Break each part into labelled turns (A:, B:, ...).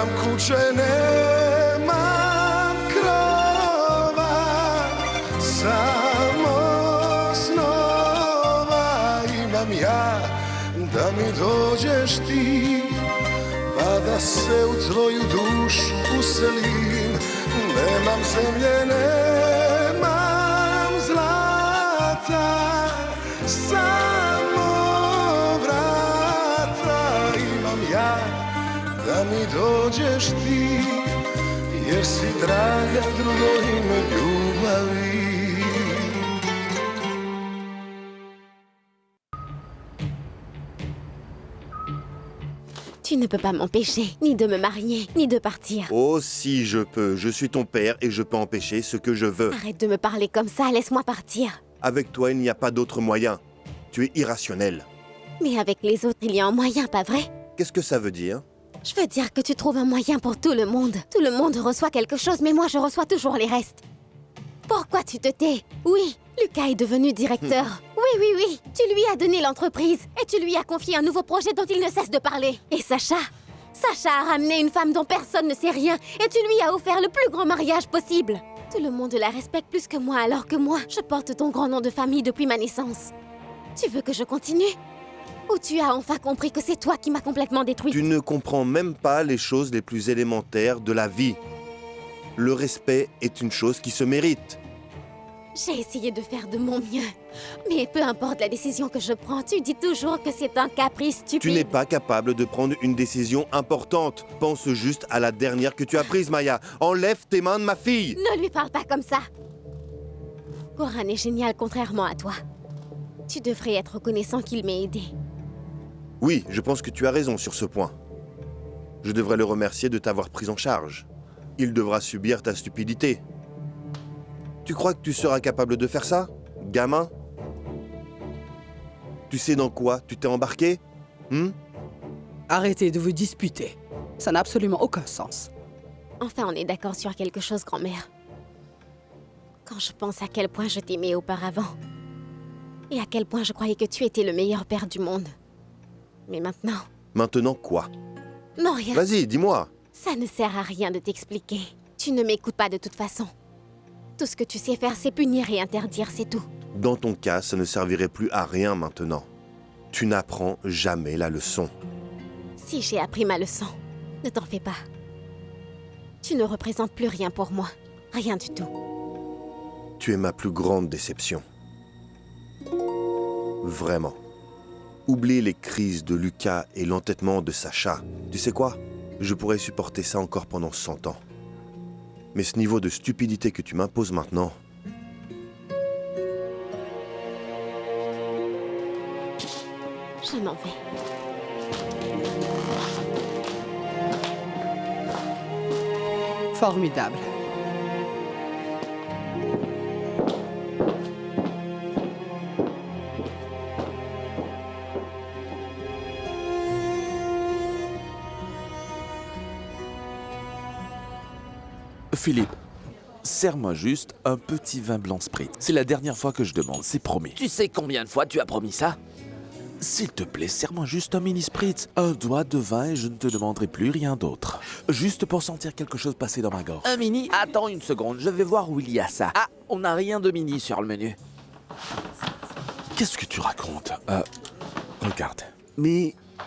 A: Nemam kuće, nemam krova, samo snova imam ja, da mi dođeš ti, pa da se u tvoju dušu uselim. Nemam zemlje, nemam zlata, samo vrata imam ja, da mi dođeš ti, jer si draga drugo ime ljubavi.
B: Tu ne peux pas m'empêcher, ni de me marier, ni de partir.
C: Oh, si je peux. Je suis ton père et je peux empêcher ce que je veux.
B: Arrête de me parler comme ça, laisse-moi partir.
C: Avec toi, il n'y a pas d'autre moyen. Tu es irrationnel.
B: Mais avec les autres, il y a un moyen, pas vrai?
C: Qu'est-ce que ça veut dire?
B: Je veux dire que tu trouves un moyen pour tout le monde. Tout le monde reçoit quelque chose, mais moi, je reçois toujours les restes. Pourquoi tu te tais? Oui, Lucas est devenu directeur. Oui. Tu lui as donné l'entreprise et tu lui as confié un nouveau projet dont il ne cesse de parler. Et Sacha a ramené une femme dont personne ne sait rien et tu lui as offert le plus grand mariage possible. Tout le monde la respecte plus que moi, alors que moi, je porte ton grand nom de famille depuis ma naissance. Tu veux que je continue? Ou tu as enfin compris que c'est toi qui m'as complètement détruite?
C: Tu ne comprends même pas les choses les plus élémentaires de la vie. Le respect est une chose qui se mérite.
B: J'ai essayé de faire de mon mieux. Mais peu importe la décision que je prends, tu dis toujours que c'est un caprice stupide.
C: Tu n'es pas capable de prendre une décision importante. Pense juste à la dernière que tu as prise, Maya. Enlève tes mains de ma fille.
B: Ne lui parle pas comme ça. Goran est génial contrairement à toi. Tu devrais être reconnaissant qu'il m'ait aidé.
C: Oui, je pense que tu as raison sur ce point. Je devrais le remercier de t'avoir pris en charge. Il devra subir ta stupidité. Tu crois que tu seras capable de faire ça, gamin? Tu sais dans quoi tu t'es embarqué?
D: Arrêtez de vous disputer. Ça n'a absolument aucun sens.
B: Enfin, on est d'accord sur quelque chose, grand-mère. Quand je pense à quel point je t'aimais auparavant, et à quel point je croyais que tu étais le meilleur père du monde. Mais maintenant...
C: Maintenant quoi?
B: Non, rien.
C: Vas-y, dis-moi.
B: Ça ne sert à rien de t'expliquer. Tu ne m'écoutes pas de toute façon. Tout ce que tu sais faire, c'est punir et interdire, c'est tout.
C: Dans ton cas, ça ne servirait plus à rien maintenant. Tu n'apprends jamais la leçon.
B: Si j'ai appris ma leçon, ne t'en fais pas. Tu ne représentes plus rien pour moi. Rien du tout.
C: Tu es ma plus grande déception. Vraiment. Oublie les crises de Lucas et l'entêtement de Sacha. Tu sais quoi? Je pourrais supporter ça encore pendant 100 ans. Mais ce niveau de stupidité que tu m'imposes maintenant...
B: Je m'en vais.
D: Formidable.
E: Philippe, serre-moi juste un petit vin blanc Spritz. C'est la dernière fois que je demande, c'est promis.
F: Tu sais combien de fois tu as promis ça?
E: S'il te plaît, serre-moi juste un mini Spritz. Un doigt de vin et je ne te demanderai plus rien d'autre. Juste pour sentir quelque chose passer dans ma gorge.
F: Un mini? Attends une seconde, je vais voir où il y a ça. Ah, on n'a rien de mini sur le menu.
E: Qu'est-ce que tu racontes? Regarde.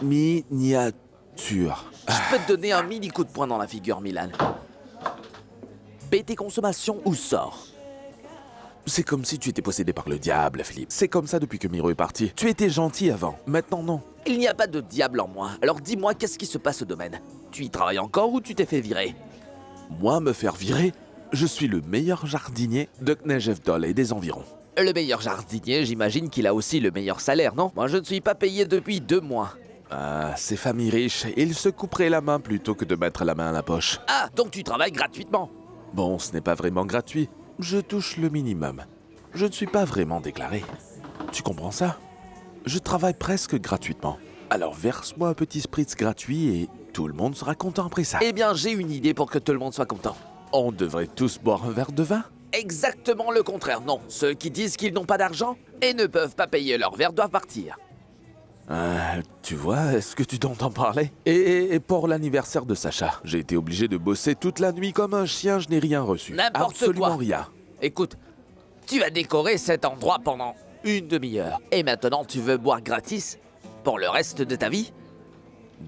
E: Miniature.
F: Je peux te donner un mini coup de poing dans la figure, Milan. Paie tes consommations ou sors.
E: C'est comme si tu étais possédé par le diable, Philippe. C'est comme ça depuis que Miro est parti. Tu étais gentil avant, maintenant non.
F: Il n'y a pas de diable en moi, alors dis-moi qu'est-ce qui se passe au domaine. Tu y travailles encore ou tu t'es fait virer?
E: Moi, me faire virer? Je suis le meilleur jardinier de Knejevdol et des environs.
F: Le meilleur jardinier, j'imagine qu'il a aussi le meilleur salaire, non? Moi, je ne suis pas payé depuis 2 mois.
E: Ah, ces familles riches, ils se couperaient la main plutôt que de mettre la main à la poche.
F: Ah, donc tu travailles gratuitement?
E: Bon, ce n'est pas vraiment gratuit. Je touche le minimum. Je ne suis pas vraiment déclaré. Tu comprends ça? Je travaille presque gratuitement. Alors verse-moi un petit spritz gratuit et tout le monde sera content après ça.
F: Eh bien, j'ai une idée pour que tout le monde soit content.
E: On devrait tous boire un verre de vin?
F: Exactement le contraire, non. Ceux qui disent qu'ils n'ont pas d'argent et ne peuvent pas payer leur verre doivent partir.
E: Tu vois, est-ce que tu t'entends parler et pour l'anniversaire de Sacha, j'ai été obligé de bosser toute la nuit comme un chien, je n'ai rien reçu.
F: N'importe
E: Absolument
F: quoi.
E: rien.
F: Écoute, tu as décoré cet endroit pendant une demi-heure. Et maintenant, tu veux boire gratis pour le reste de ta vie?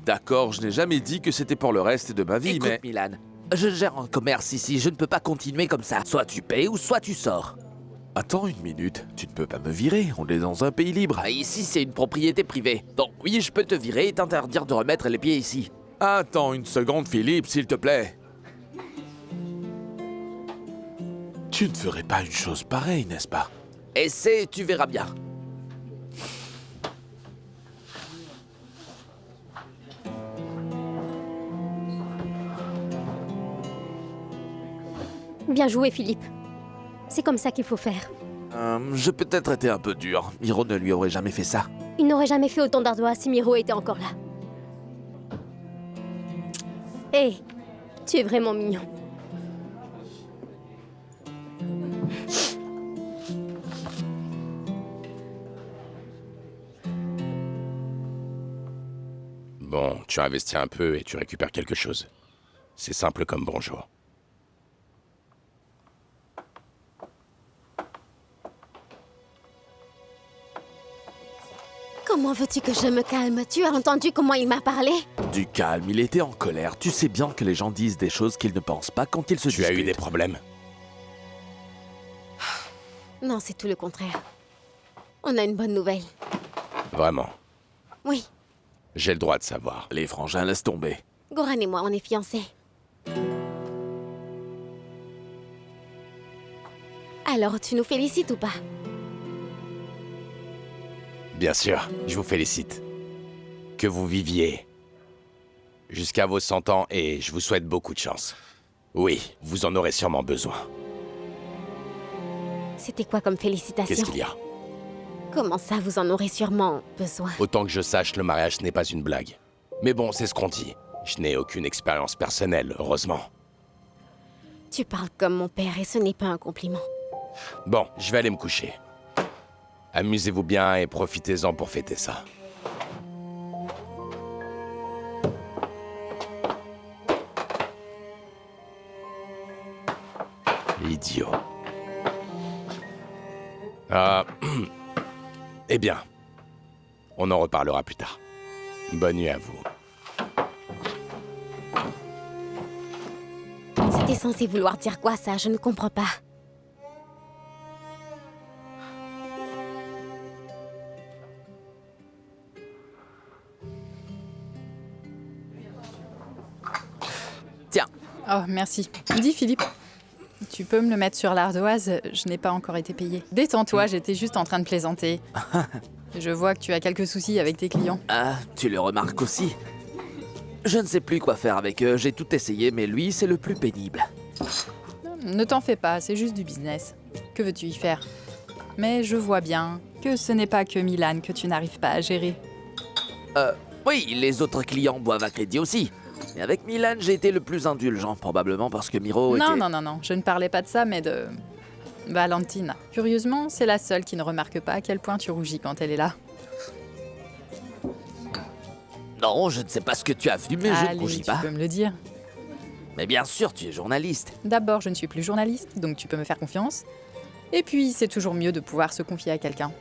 E: D'accord, je n'ai jamais dit que c'était pour le reste de ma vie,
F: Écoute,
E: mais...
F: Milan, je gère un commerce ici, je ne peux pas continuer comme ça. Soit tu payes ou soit tu sors.
E: Attends une minute, tu ne peux pas me virer, on est dans un pays libre.
F: Ah, ici, c'est une propriété privée. Donc oui, je peux te virer et t'interdire de remettre les pieds ici.
E: Attends une seconde, Philippe, s'il te plaît. Tu ne ferais pas une chose pareille, n'est-ce pas?
F: Essaie, tu verras bien.
B: Bien joué, Philippe. C'est comme ça qu'il faut faire.
E: J'ai peut-être été un peu dur. Miro ne lui aurait jamais fait ça.
B: Il n'aurait jamais fait autant d'ardoises si Miro était encore là. Hé, tu es vraiment mignon.
G: Bon, tu investis un peu et tu récupères quelque chose. C'est simple comme bonjour.
B: Comment veux-tu que je me calme? Tu as entendu comment il m'a parlé?
E: Du calme, il était en colère. Tu sais bien que les gens disent des choses qu'ils ne pensent pas quand ils se
G: Tu as eu
E: disputent.
G: des problèmes?
B: Non, c'est tout le contraire. On a une bonne nouvelle.
G: Vraiment?
B: Oui,
G: J'ai le droit de savoir.
E: Les frangins, laisse tomber.
B: Goran et moi, on est fiancés. Alors, tu nous félicites ou pas?
G: Bien sûr, je vous félicite. Que vous viviez jusqu'à vos 100 ans et je vous souhaite beaucoup de chance. Oui, vous en aurez sûrement besoin.
B: C'était quoi comme félicitations?
G: Qu'est-ce qu'il y a?
B: Comment ça, vous en aurez sûrement besoin?
G: Autant que je sache, le mariage n'est pas une blague. Mais bon, c'est ce qu'on dit. Je n'ai aucune expérience personnelle, heureusement.
B: Tu parles comme mon père et ce n'est pas un compliment.
G: Bon, je vais aller me coucher. Amusez-vous bien et profitez-en pour fêter ça. Idiot. Eh bien, on en reparlera plus tard. Bonne nuit à vous.
B: C'était censé vouloir dire quoi ça? Je ne comprends pas.
F: Tiens,
H: Oh, merci. Dis, Philippe, tu peux me le mettre sur l'ardoise? Je n'ai pas encore été payé. Détends-toi, j'étais juste en train de plaisanter. Je vois que tu as quelques soucis avec tes clients.
F: ah, tu le remarques aussi. Je ne sais plus quoi faire avec eux, j'ai tout essayé, mais lui, c'est le plus pénible.
H: Ne t'en fais pas, c'est juste du business. Que veux-tu y faire? Mais je vois bien que ce n'est pas que Milan que tu n'arrives pas à gérer.
F: Oui, les autres clients boivent à crédit aussi. Mais avec Milan, j'ai été le plus indulgent, probablement parce que Miro
H: Non,
F: était...
H: non, je ne parlais pas de ça, mais de Valentina. Curieusement, c'est la seule qui ne remarque pas à quel point tu rougis quand elle est là.
F: Non, je ne sais pas ce que tu as vu, mais je ne
H: Allez,
F: rougis
H: tu
F: pas.
H: peux me le dire.
F: Mais bien sûr, tu es journaliste.
H: D'abord, je ne suis plus journaliste, donc tu peux me faire confiance. Et puis, c'est toujours mieux de pouvoir se confier à quelqu'un.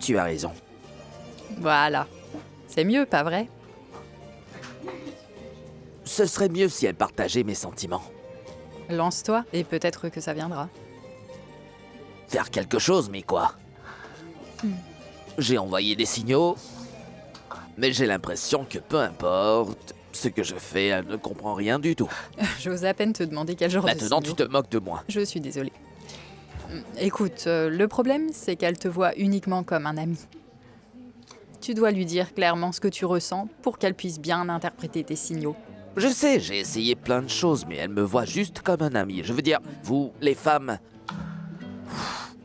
F: Tu as raison.
H: Voilà. C'est mieux, pas vrai?
F: Ce serait mieux si elle partageait mes sentiments.
H: Lance-toi, et peut-être que ça viendra.
F: Faire quelque chose, mais quoi? J'ai envoyé des signaux, mais j'ai l'impression que peu importe ce que je fais, elle ne comprend rien du tout.
H: J'ose à peine te demander quel genre de
F: Maintenant, tu
H: signaux.
F: te moques de moi.
H: Je suis désolée. Écoute, le problème, c'est qu'elle te voit uniquement comme un ami. Tu dois lui dire clairement ce que tu ressens pour qu'elle puisse bien interpréter tes signaux.
F: Je sais, j'ai essayé plein de choses, mais elle me voit juste comme un ami. Je veux dire, vous, les femmes,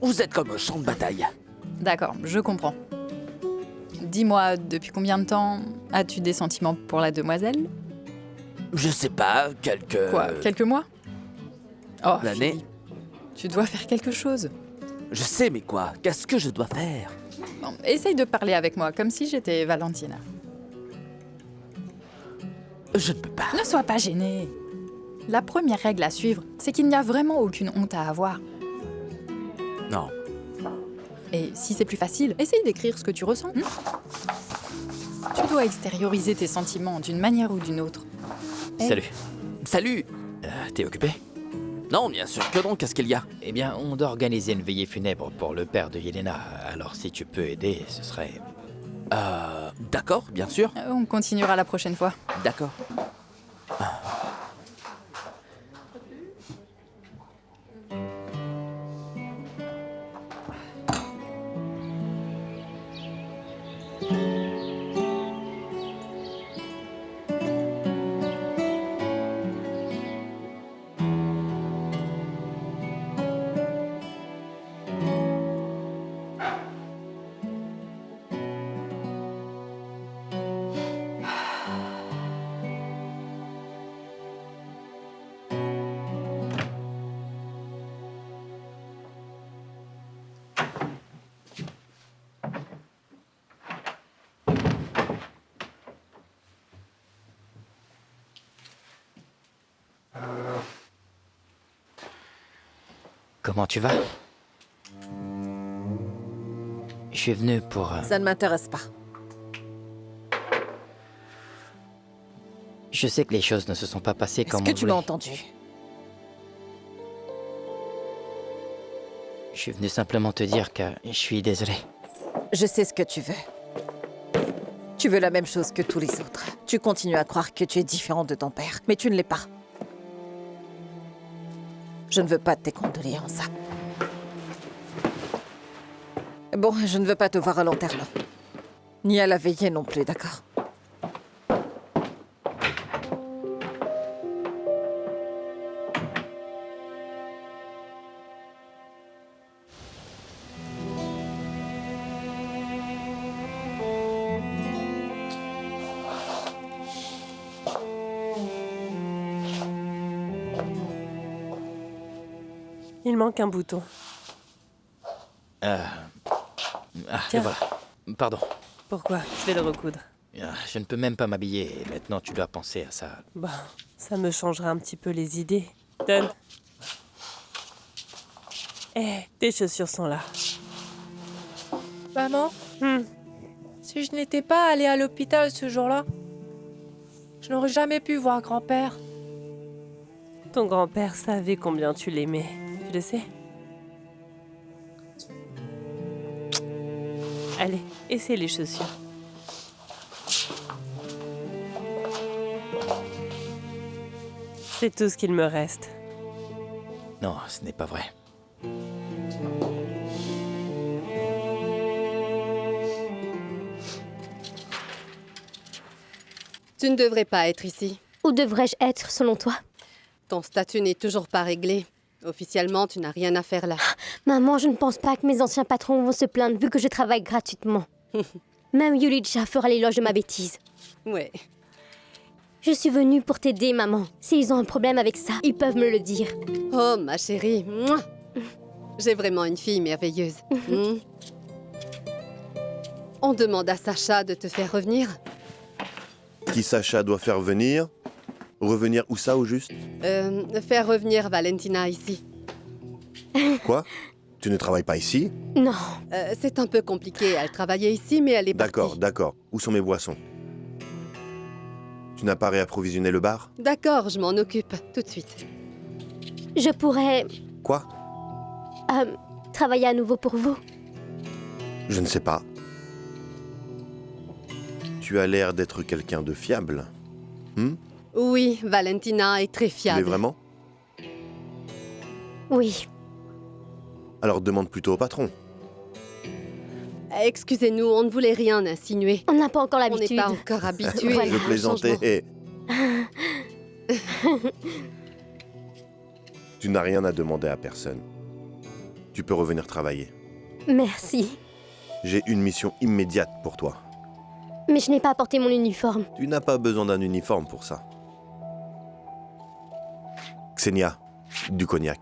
F: vous êtes comme un champ de bataille.
H: D'accord, je comprends. Dis-moi, depuis combien de temps as-tu des sentiments pour la demoiselle?
F: Je sais pas, quelques...
H: Quoi, quelques mois? Oh,
F: L'année.
H: Philippe, tu dois faire quelque chose.
F: Je sais, mais quoi? Qu'est-ce que je dois faire?
H: Bon, essaye de parler avec moi, comme si j'étais Valentina.
F: Je ne peux pas.
H: Ne sois pas gêné. La première règle à suivre, c'est qu'il n'y a vraiment aucune honte à avoir.
F: Non.
H: Et si c'est plus facile, essaye d'écrire ce que tu ressens. Tu dois extérioriser tes sentiments d'une manière ou d'une autre.
I: Salut.
F: Salut!
I: T'es occupé?
F: Non, bien sûr que non, qu'est-ce qu'il y a?
I: Eh bien, on doit organiser une veillée funèbre pour le père de Yelena. Alors si tu peux aider, ce serait...
F: D'accord, bien sûr.
H: On continuera la prochaine fois.
F: D'accord.
I: Comment tu vas? Je suis venu pour...
J: Ça ne m'intéresse pas.
I: Je sais que les choses ne se sont pas passées
J: Est-ce
I: comme
J: que
I: on
J: tu m'as
I: voulait.
J: entendu?
I: Je suis venu simplement te dire que je suis désolé.
J: Je sais ce que tu veux. Tu veux la même chose que tous les autres. Tu continues à croire que tu es différent de ton père, mais tu ne l'es pas. Je ne veux pas de tes condoléances. Bon, je ne veux pas te voir à l'enterrement. Ni à la veillée non plus, d'accord?
K: Il manque un bouton.
I: Ah,
K: Tiens.
I: et voilà. Pardon.
K: Pourquoi? Je vais le recoudre.
I: Je ne peux même pas m'habiller. Et maintenant, tu dois penser à ça.
K: Bah, ça me changera un petit peu les idées. Donne. Tes chaussures sont là.
L: Maman, si je n'étais pas allée à l'hôpital ce jour-là, je n'aurais jamais pu voir grand-père.
K: Ton grand-père savait combien tu l'aimais. Tu le sais? Allez, essaie les chaussures. C'est tout ce qu'il me reste.
I: Non, ce n'est pas vrai.
M: Tu ne devrais pas être ici.
B: Où devrais-je être, selon toi?
M: Ton statut n'est toujours pas réglé. Officiellement, tu n'as rien à faire là.
B: Maman, je ne pense pas que mes anciens patrons vont se plaindre vu que je travaille gratuitement. Même Yulija fera l'éloge de ma bêtise.
M: Ouais.
B: Je suis venue pour t'aider, maman. S'ils ont un problème avec ça, ils peuvent me le dire.
M: Oh, ma chérie. Mouah. J'ai vraiment une fille merveilleuse. On demande à Sacha de te faire revenir.
C: Qui Sacha doit faire venir? Revenir où ça, au juste?
M: Faire revenir Valentina ici.
C: Quoi? Tu ne travailles pas ici?
B: Non.
M: C'est un peu compliqué. Elle travaillait ici, mais elle est partie.
C: D'accord, d'accord. Où sont mes boissons? Tu n'as pas réapprovisionné le bar?
M: D'accord, je m'en occupe. Tout de suite.
B: Je pourrais
C: Quoi?
B: travailler à nouveau pour vous.
C: Je ne sais pas. Tu as l'air d'être quelqu'un de fiable.
M: Oui, Valentina est très
C: Mais
M: fiable.
C: vraiment?
B: Oui.
C: Alors demande plutôt au patron.
M: Excusez-nous, on ne voulait rien insinuer.
B: On n'a pas encore
M: On
B: l'habitude.
M: n'est pas encore habitué.
B: Voilà.
C: Je plaisantais. Tu n'as rien à demander à personne. Tu peux revenir travailler.
B: Merci.
C: J'ai une mission immédiate pour toi.
B: Mais je n'ai pas apporté mon uniforme.
C: Tu n'as pas besoin d'un uniforme pour ça. Xenia, du cognac.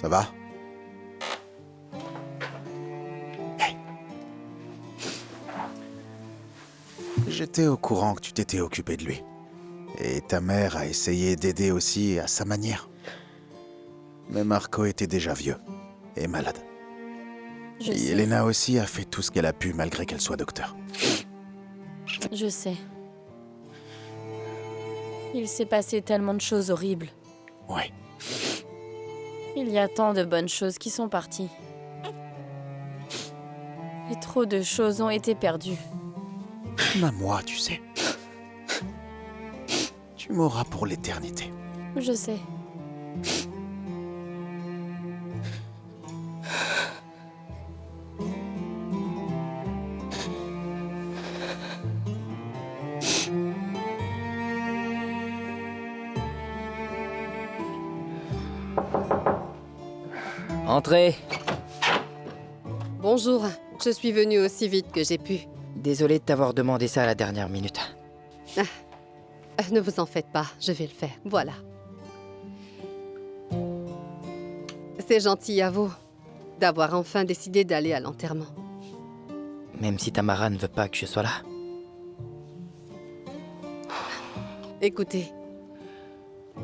N: Ça va? Hey. J'étais au courant que tu t'étais occupé de lui. Et ta mère a essayé d'aider aussi à sa manière. Mais Marco était déjà vieux et malade.
O: Je
N: Et
O: sais.
N: Elena aussi a fait tout ce qu'elle a pu malgré qu'elle soit docteur.
O: Je sais. Il s'est passé tellement de choses horribles.
N: Ouais.
O: Il y a tant de bonnes choses qui sont parties. Et trop de choses ont été perdues.
N: Même à moi, tu sais. Tu m'auras pour l'éternité.
O: Je sais.
I: Entrez.
M: Bonjour, je suis venue aussi vite que j'ai pu.
I: Désolé de t'avoir demandé ça à la dernière minute.
M: Ne vous en faites pas, je vais le faire. Voilà. C'est gentil à vous d'avoir enfin décidé d'aller à l'enterrement.
I: Même si Tamara ne veut pas que je sois là.
M: Écoutez,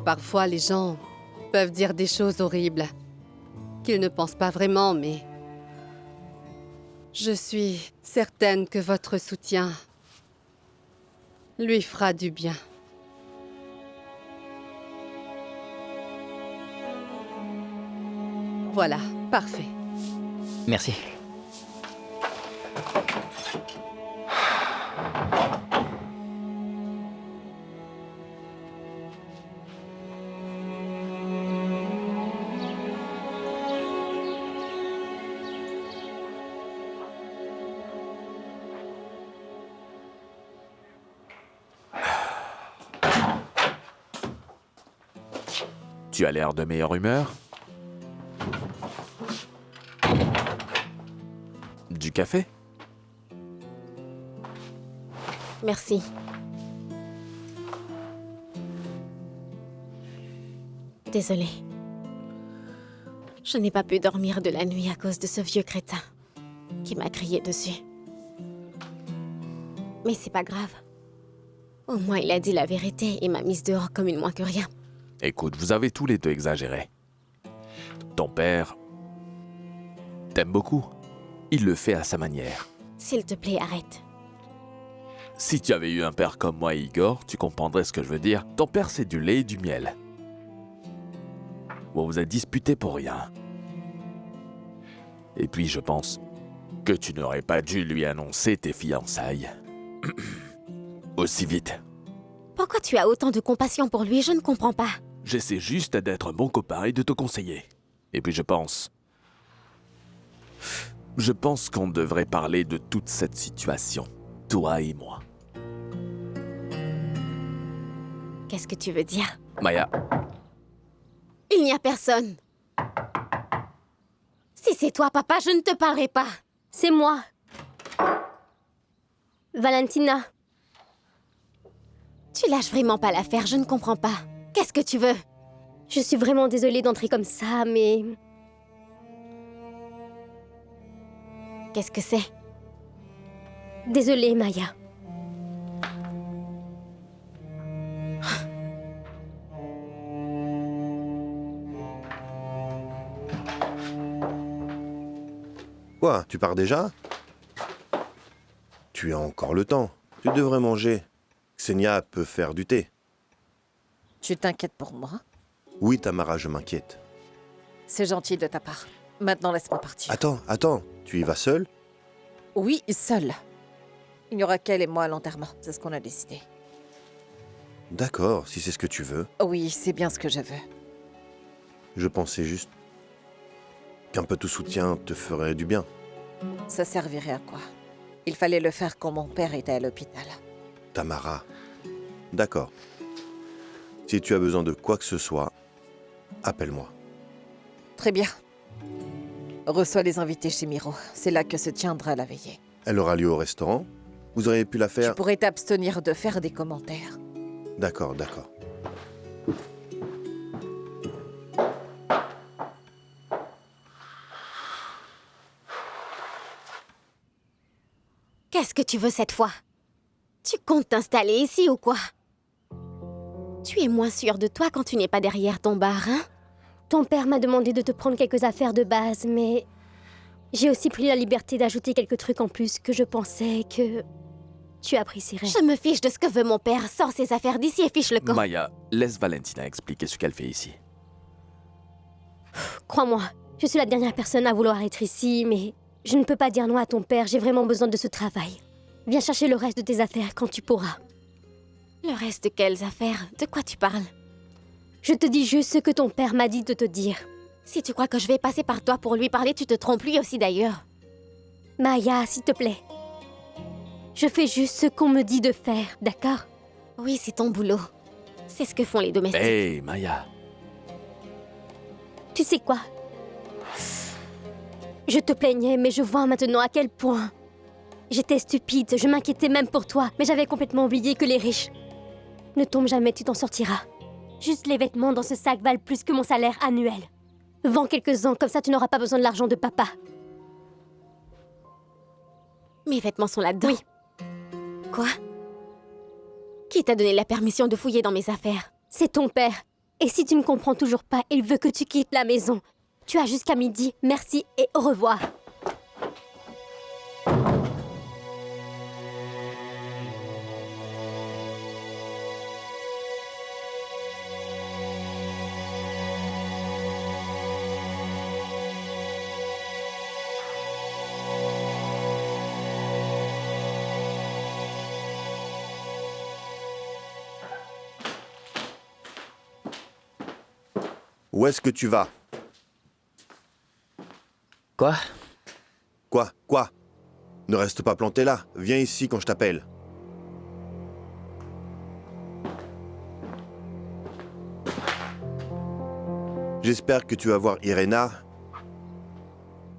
M: parfois les gens peuvent dire des choses horribles qu'ils ne pensent pas vraiment, mais je suis certaine que votre soutien lui fera du bien. Voilà, parfait.
I: Merci.
E: Tu as l'air de meilleure humeur? Du café?
B: Merci. Désolée. Je n'ai pas pu dormir de la nuit à cause de ce vieux crétin qui m'a crié dessus. Mais c'est pas grave. Au moins, il a dit la vérité et m'a mise dehors comme une moins que rien.
E: Écoute, vous avez tous les deux exagéré. Ton père t'aime beaucoup. Il le fait à sa manière.
B: S'il te plaît, arrête.
E: Si tu avais eu un père comme moi et Igor, tu comprendrais ce que je veux dire. Ton père, c'est du lait et du miel. On vous a disputé pour rien. Et puis, je pense que tu n'aurais pas dû lui annoncer tes fiançailles. Aussi vite.
B: Pourquoi tu as autant de compassion pour lui? Je ne comprends pas.
E: J'essaie juste d'être un bon copain et de te conseiller. Et puis je pense qu'on devrait parler de toute cette situation, toi et moi.
B: Qu'est-ce que tu veux dire?
E: Maya,
B: Il n'y a personne. Si c'est toi, papa, je ne te parlerai pas.
P: C'est moi. Valentina.
B: Tu lâches vraiment pas l'affaire, je ne comprends pas. Qu'est-ce que tu veux?
P: Je suis vraiment désolée d'entrer comme ça, mais...
B: Qu'est-ce que c'est?
P: Désolée, Maya.
C: Quoi, tu pars déjà? Tu as encore le temps. Tu devrais manger. Xenia peut faire du thé.
J: Tu t'inquiètes pour moi?
C: Oui, Tamara, je m'inquiète.
J: C'est gentil de ta part. Maintenant, laisse-moi partir.
C: Attends. Tu y vas seule?
J: Oui, seule. Il n'y aura qu'elle et moi à l'enterrement. C'est ce qu'on a décidé.
C: D'accord, si c'est ce que tu veux.
J: Oui, c'est bien ce que je veux.
C: Je pensais juste qu'un peu de soutien te ferait du bien.
J: Ça servirait à quoi? Il fallait le faire quand mon père était à l'hôpital.
C: Tamara. D'accord. Si tu as besoin de quoi que ce soit, appelle-moi.
J: Très bien. Reçois les invités chez Miro. C'est là que se tiendra la veillée.
C: Elle aura lieu au restaurant. Vous auriez pu la faire...
J: Tu pourrais t'abstenir de faire des commentaires.
C: D'accord.
B: Qu'est-ce que tu veux cette fois? Tu comptes t'installer ici ou quoi? Tu es moins sûr de toi quand tu n'es pas derrière ton bar, hein?
P: Ton père m'a demandé de te prendre quelques affaires de base, mais j'ai aussi pris la liberté d'ajouter quelques trucs en plus que je pensais que tu apprécierais.
B: Je me fiche de ce que veut mon père. Sors ses affaires d'ici et fiche le camp.
E: Maya, laisse Valentina expliquer ce qu'elle fait ici.
P: Crois-moi, je suis la dernière personne à vouloir être ici, mais je ne peux pas dire non à ton père. J'ai vraiment besoin de ce travail. Viens chercher le reste de tes affaires quand tu pourras.
B: Le reste de quelles affaires? De quoi tu parles?
P: Je te dis juste ce que ton père m'a dit de te dire.
B: Si tu crois que je vais passer par toi pour lui parler, tu te trompes, lui aussi d'ailleurs.
P: Maya, s'il te plaît. Je fais juste ce qu'on me dit de faire, d'accord?
B: Oui, c'est ton boulot. C'est ce que font les domestiques.
E: Hé, Maya.
P: Tu sais quoi? Je te plaignais, mais je vois maintenant à quel point j'étais stupide. Je m'inquiétais même pour toi, mais j'avais complètement oublié que les riches ne tombent jamais, tu t'en sortiras. Juste les vêtements dans ce sac valent plus que mon salaire annuel. Vends quelques-uns, comme ça tu n'auras pas besoin de l'argent de papa.
B: Mes vêtements sont là-dedans.
P: Oui.
B: Quoi? Qui t'a donné la permission de fouiller dans mes affaires?
P: C'est ton père. Et si tu ne comprends toujours pas, il veut que tu quittes la maison. Tu as jusqu'à midi. Merci et au revoir.
C: Où est-ce que tu vas?
I: Quoi?
C: Quoi? Ne reste pas planté là. Viens ici quand je t'appelle. J'espère que tu vas voir Irena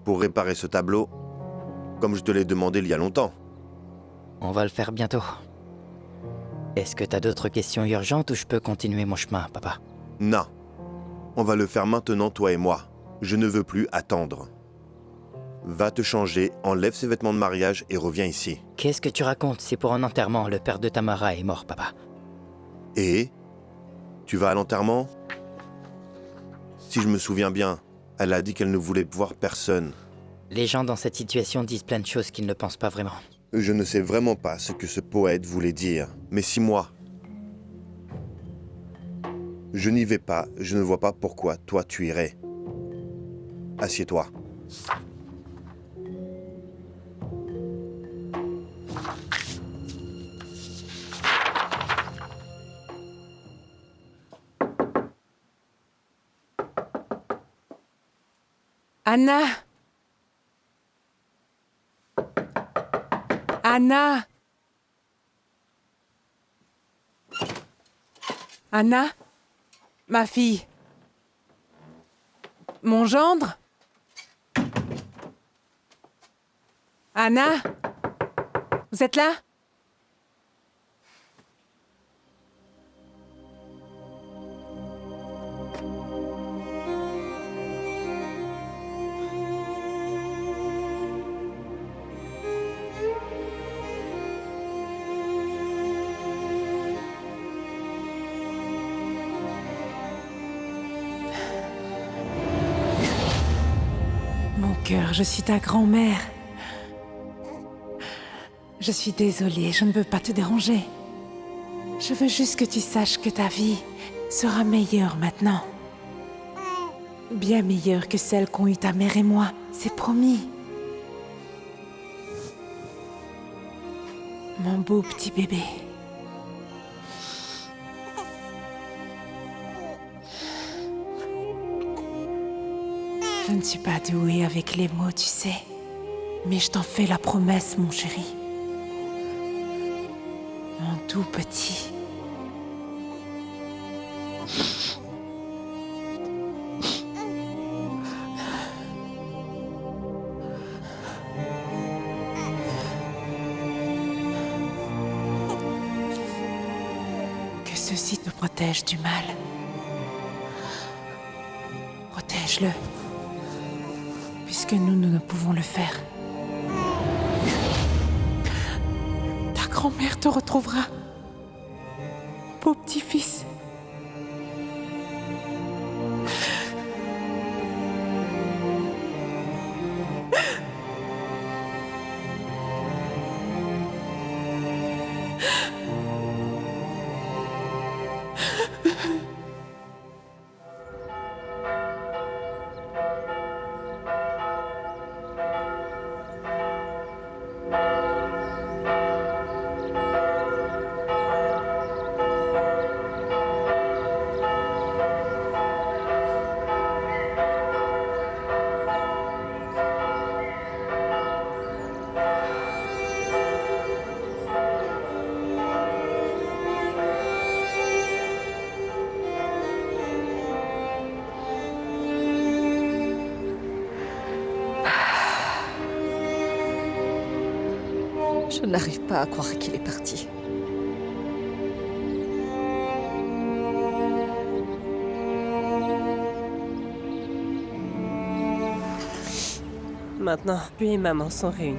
C: pour réparer ce tableau, comme je te l'ai demandé il y a longtemps.
I: On va le faire bientôt. Est-ce que t'as d'autres questions urgentes ou je peux continuer mon chemin, papa?
C: Non. On va le faire maintenant, toi et moi. Je ne veux plus attendre. Va te changer, enlève ses vêtements de mariage et reviens ici.
I: Qu'est-ce que tu racontes? C'est pour un enterrement. Le père de Tamara est mort, papa.
C: Et? Tu vas à l'enterrement? Si je me souviens bien, elle a dit qu'elle ne voulait voir personne.
I: Les gens dans cette situation disent plein de choses qu'ils ne pensent pas vraiment.
C: Je ne sais vraiment pas ce que ce poète voulait dire. Mais si moi, je n'y vais pas, je ne vois pas pourquoi toi tu irais. Assieds-toi.
L: Anna! Anna! Anna? Ma fille? Mon gendre? Anna? Vous êtes là? Mon cœur, je suis ta grand-mère. Je suis désolée, je ne veux pas te déranger. Je veux juste que tu saches que ta vie sera meilleure maintenant. Bien meilleure que celle qu'ont eue ta mère et moi, c'est promis. Mon beau petit bébé. Je ne suis pas douée avec les mots, tu sais. Mais je t'en fais la promesse, mon chéri. Mon tout petit. Que ceci te protège du mal. Protège-le. Puisque nous ne pouvons le faire. grand-mère te retrouvera. Mon beau petit-fils.
J: Je n'arrive pas à croire qu'il est parti.
K: Maintenant, lui et maman sont réunis.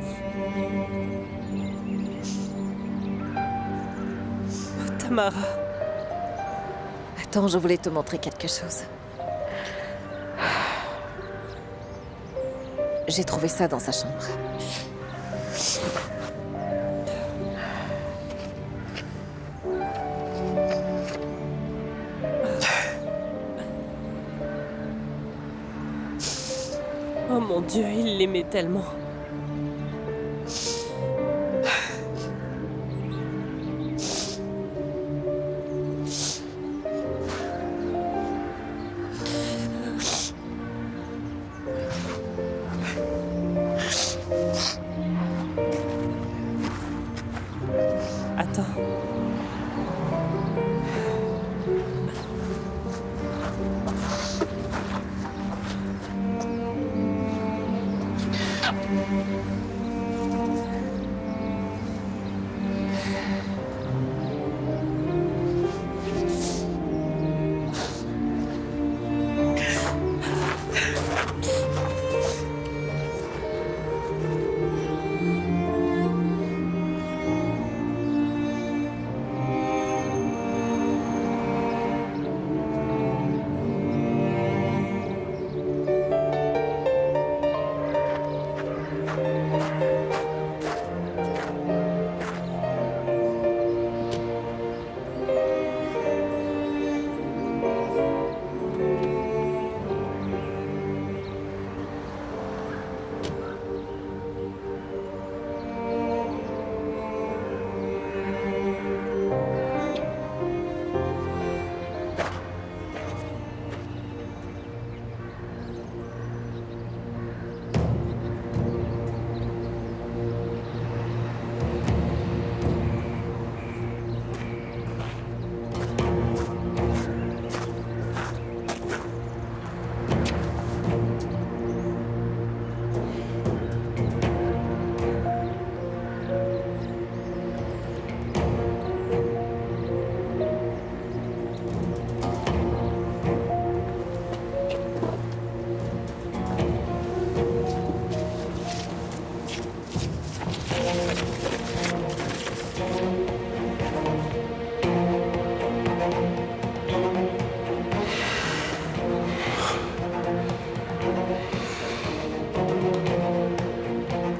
K: Oh, Tamara.
J: Attends, je voulais te montrer quelque chose. J'ai trouvé ça dans sa chambre.
K: Oh mon Dieu, il l'aimait tellement. Attends.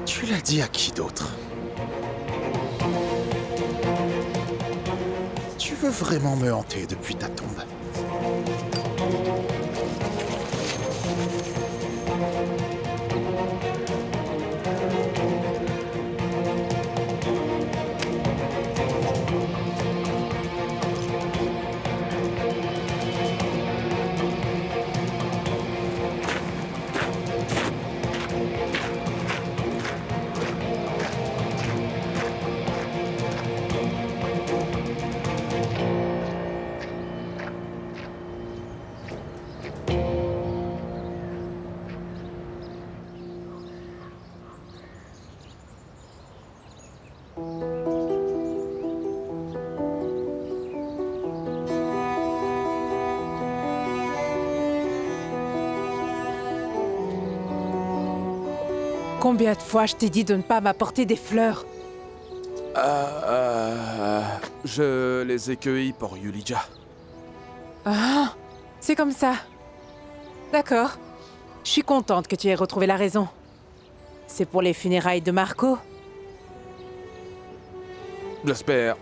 N: Tu l'as dit à qui d'autre? Tu veux vraiment me hanter depuis ta tombe?
L: Combien de fois je t'ai dit de ne pas m'apporter des fleurs?
E: Je les ai cueillis pour Yulija.
L: Ah, c'est comme ça. D'accord. Je suis contente que tu aies retrouvé la raison. C'est pour les funérailles de Marco?
E: J'espère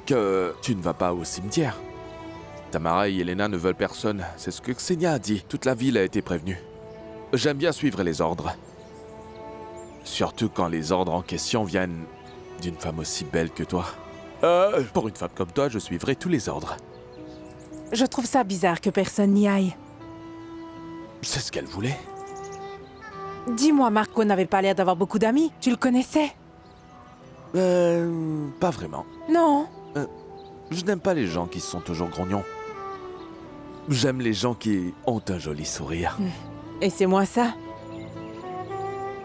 E: que tu ne vas pas au cimetière. Tamara et Elena ne veulent personne. C'est ce que Xenia a dit. Toute la ville a été prévenue. J'aime bien suivre les ordres. Surtout quand les ordres en question viennent d'une femme aussi belle que toi. Pour une femme comme toi, je suivrai tous les ordres.
L: Je trouve ça bizarre que personne n'y aille.
E: C'est ce qu'elle voulait.
L: Dis-moi, Marco n'avait pas l'air d'avoir beaucoup d'amis. Tu le connaissais?
E: Pas vraiment.
L: Non.
E: Je n'aime pas les gens qui sont toujours grognons. J'aime les gens qui ont un joli sourire.
L: Et c'est moi ça?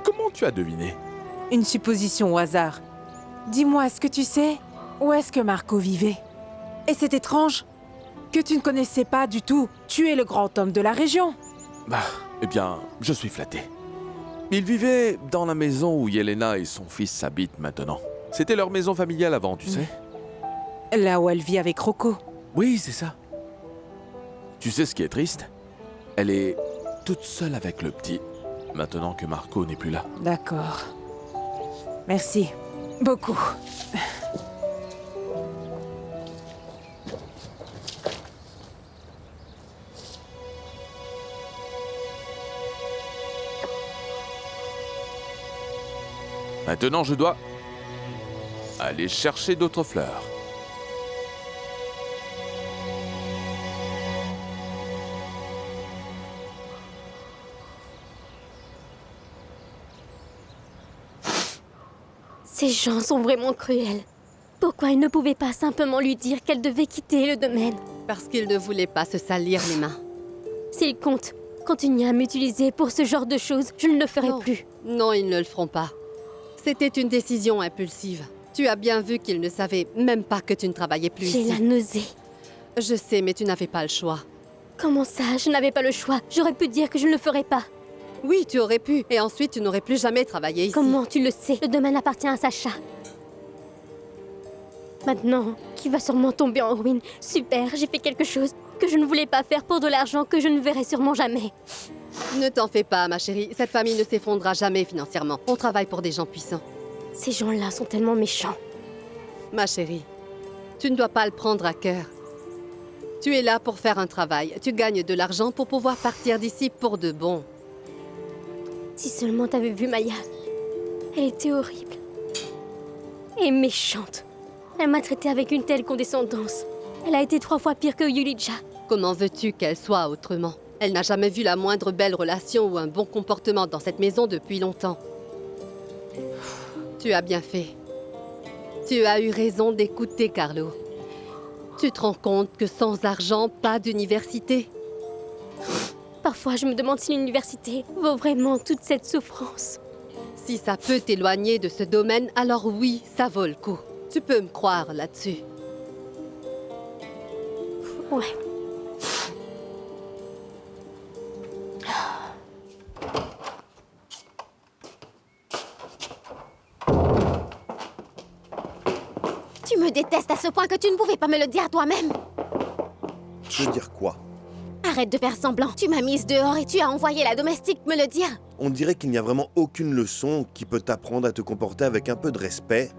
E: Comment tu as deviné?
L: Une supposition au hasard. Dis-moi, est-ce que tu sais où est-ce que Marco vivait? Et c'est étrange que tu ne connaissais pas du tout. Tu es le grand homme de la région.
E: Eh bien, je suis flatté. Il vivait dans la maison où Yelena et son fils habitent maintenant. C'était leur maison familiale avant, tu sais.
L: Là où elle vit avec Rocco.
E: Oui, c'est ça. Tu sais ce qui est triste? Elle est toute seule avec le petit, maintenant que Marco n'est plus là.
L: D'accord. Merci. Beaucoup.
E: Maintenant, je dois aller chercher d'autres fleurs.
P: Ces gens sont vraiment cruels. Pourquoi ils ne pouvaient pas simplement lui dire qu'elle devait quitter le domaine?
M: Parce qu'ils ne voulaient pas se salir les mains.
P: S'ils comptent continuer à m'utiliser pour ce genre de choses, je ne le ferai plus.
M: Non, ils ne le feront pas. C'était une décision impulsive. Tu as bien vu qu'ils ne savaient même pas que tu ne travaillais plus ici.
P: J'ai la nausée.
M: Je sais, mais tu n'avais pas le choix.
P: Comment ça? Je n'avais pas le choix. J'aurais pu dire que je ne le ferais pas.
M: Oui, tu aurais pu. Et ensuite, tu n'aurais plus jamais travaillé ici.
P: Comment tu le sais? Le domaine appartient à Sacha. Maintenant, qui va sûrement tomber en ruine. Super, j'ai fait quelque chose que je ne voulais pas faire pour de l'argent que je ne verrai sûrement jamais.
M: Ne t'en fais pas, ma chérie. Cette famille ne s'effondrera jamais financièrement. On travaille pour des gens puissants.
P: Ces gens-là sont tellement méchants.
M: Ma chérie, tu ne dois pas le prendre à cœur. Tu es là pour faire un travail. Tu gagnes de l'argent pour pouvoir partir d'ici pour de bon.
P: Si seulement t'avais vu Maya. Elle était horrible. Et méchante. Elle m'a traitée avec une telle condescendance. Elle a été 3 fois pire que Yulija.
M: Comment veux-tu qu'elle soit autrement? Elle n'a jamais vu la moindre belle relation ou un bon comportement dans cette maison depuis longtemps. Tu as bien fait. Tu as eu raison d'écouter Carlo. Tu te rends compte que sans argent, pas d'université?
P: Parfois, je me demande si l'université vaut vraiment toute cette souffrance.
M: Si ça peut t'éloigner de ce domaine, alors oui, ça vaut le coup. Tu peux me croire là-dessus.
P: Ouais.
B: Tu me détestes à ce point que tu ne pouvais pas me le dire toi-même.
C: Tu veux dire quoi?
B: Arrête de faire semblant. Tu m'as mise dehors et tu as envoyé la domestique me le dire.
C: On dirait qu'il n'y a vraiment aucune leçon qui peut t'apprendre à te comporter avec un peu de respect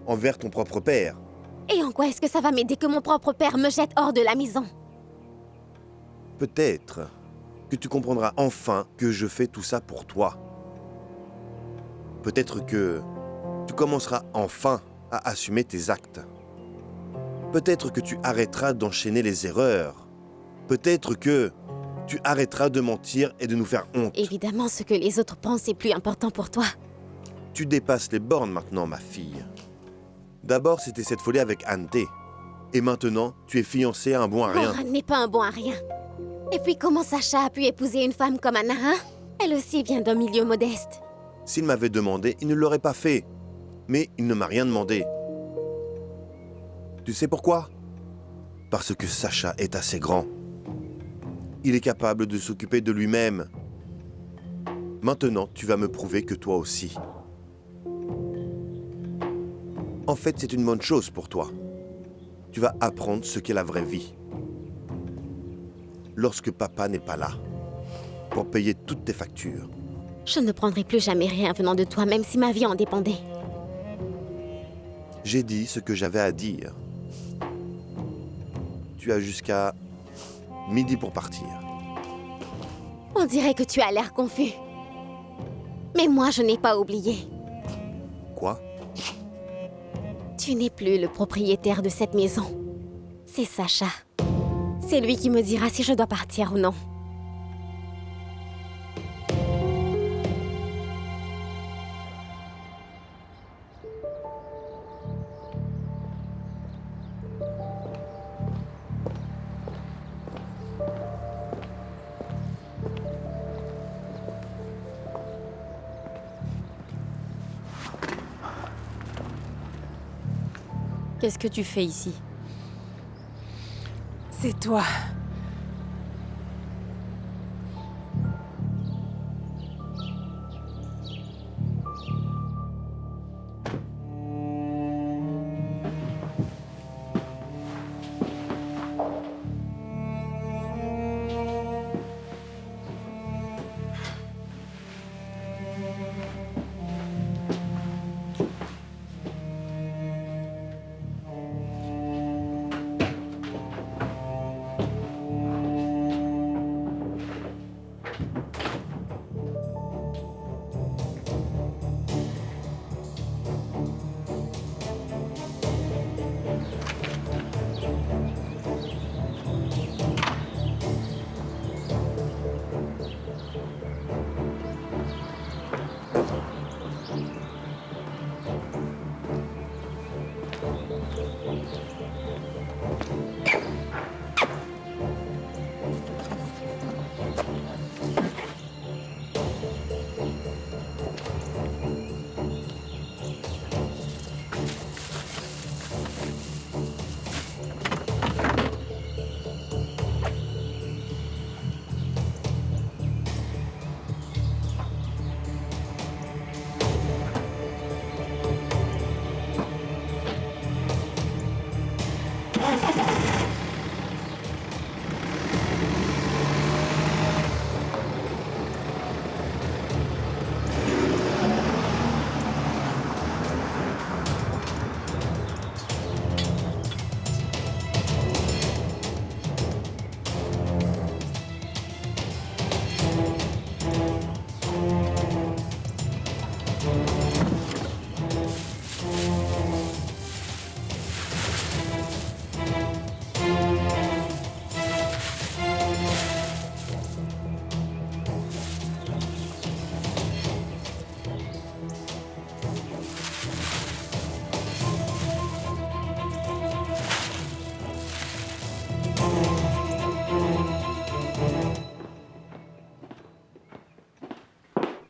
C: envers ton propre père.
B: Et en quoi est-ce que ça va m'aider que mon propre père me jette hors de la maison?
C: Peut-être que tu comprendras enfin que je fais tout ça pour toi. Peut-être que tu commenceras enfin à assumer tes actes. Peut-être que tu arrêteras d'enchaîner les erreurs. Peut-être que tu arrêteras de mentir et de nous faire honte.
B: Évidemment, ce que les autres pensent est plus important pour toi.
C: Tu dépasses les bornes maintenant, ma fille. D'abord, c'était cette folie avec Ante. Et maintenant, tu es fiancée à un bon à rien.
B: Moran n'est pas un bon à rien. Et puis comment Sacha a pu épouser une femme comme Anna, hein? Elle aussi vient d'un milieu modeste.
C: S'il m'avait demandé, il ne l'aurait pas fait. Mais il ne m'a rien demandé. Tu sais pourquoi? Parce que Sacha est assez grand. Il est capable de s'occuper de lui-même. Maintenant, tu vas me prouver que toi aussi. En fait, c'est une bonne chose pour toi. Tu vas apprendre ce qu'est la vraie vie. Lorsque papa n'est pas là, pour payer toutes tes factures.
B: Je ne prendrai plus jamais rien venant de toi, même si ma vie en dépendait.
C: J'ai dit ce que j'avais à dire. Tu as jusqu'à midi pour partir.
B: On dirait que tu as l'air confus. Mais moi, je n'ai pas oublié.
C: Quoi?
B: Tu n'es plus le propriétaire de cette maison. C'est Sacha. C'est lui qui me dira si je dois partir ou non.
O: Qu'est-ce que tu fais ici?
L: C'est toi.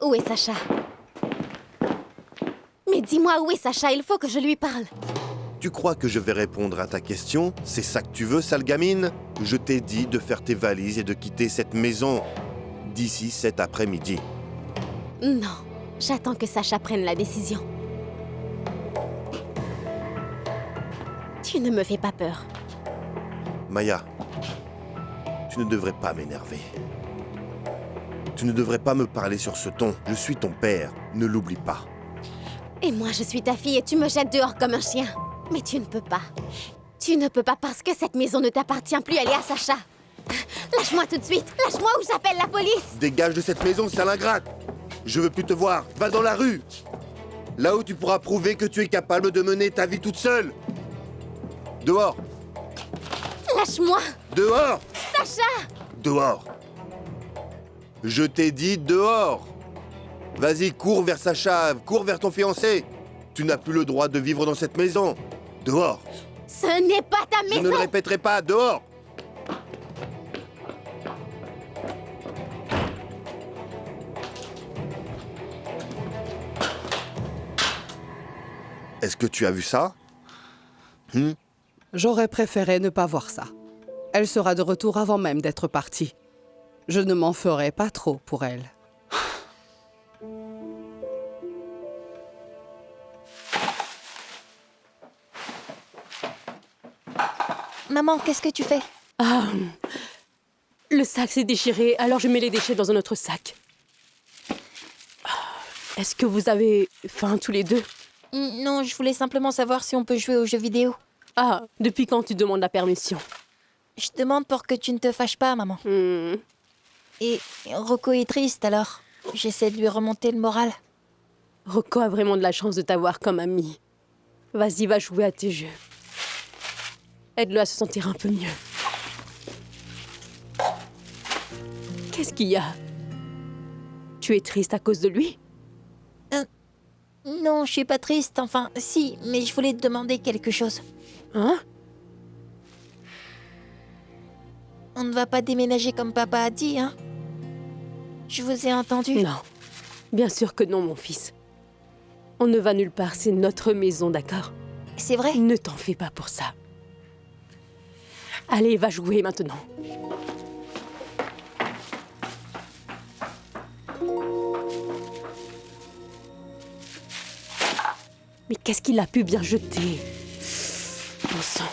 B: Où est Sacha? Mais dis-moi où est Sacha, il faut que je lui parle.
C: Tu crois que je vais répondre à ta question? C'est ça que tu veux, sale gamine? Je t'ai dit de faire tes valises et de quitter cette maison d'ici cet après-midi.
B: Non, j'attends que Sacha prenne la décision. Tu ne me fais pas peur.
C: Maya, tu ne devrais pas m'énerver. Tu ne devrais pas me parler sur ce ton. Je suis ton père, ne l'oublie pas.
B: Et moi, je suis ta fille et tu me jettes dehors comme un chien. Mais tu ne peux pas. Tu ne peux pas parce que cette maison ne t'appartient plus, elle est à Sacha. Lâche-moi tout de suite, lâche-moi ou j'appelle la police.
C: Dégage de cette maison, sale ingrate. Je veux plus te voir, va dans la rue. Là où tu pourras prouver que tu es capable de mener ta vie toute seule. Dehors.
B: Lâche-moi.
C: Dehors.
B: Sacha.
C: Dehors. Je t'ai dit dehors. Vas-y, cours vers Sacha, cours vers ton fiancé. Tu n'as plus le droit de vivre dans cette maison. Dehors.
B: Ce n'est pas ta maison.
C: Je ne le répéterai pas, dehors. Est-ce que tu as vu ça?
D: J'aurais préféré ne pas voir ça. Elle sera de retour avant même d'être partie. Je ne m'en ferai pas trop pour elle.
P: Maman, qu'est-ce que tu fais?
M: Ah, le sac s'est déchiré, alors je mets les déchets dans un autre sac. Est-ce que vous avez faim tous les deux?
P: Non, je voulais simplement savoir si on peut jouer aux jeux vidéo.
M: Ah, depuis quand tu demandes la permission?
P: Je demande pour que tu ne te fâches pas, maman. Et Rocco est triste, alors j'essaie de lui remonter le moral.
M: Rocco a vraiment de la chance de t'avoir comme ami. Vas-y, va jouer à tes jeux. Aide-le à se sentir un peu mieux. Qu'est-ce qu'il y a? Tu es triste à cause de lui?
P: Non, je suis pas triste, enfin, si, mais je voulais te demander quelque chose.
M: Hein?
P: On ne va pas déménager comme papa a dit, hein? Je vous ai entendu.
M: Non, bien sûr que non, mon fils. On ne va nulle part, c'est notre maison, d'accord?
P: C'est vrai?
M: Ne t'en fais pas pour ça. Allez, va jouer maintenant. Mais qu'est-ce qu'il a pu bien jeter? Bon sang.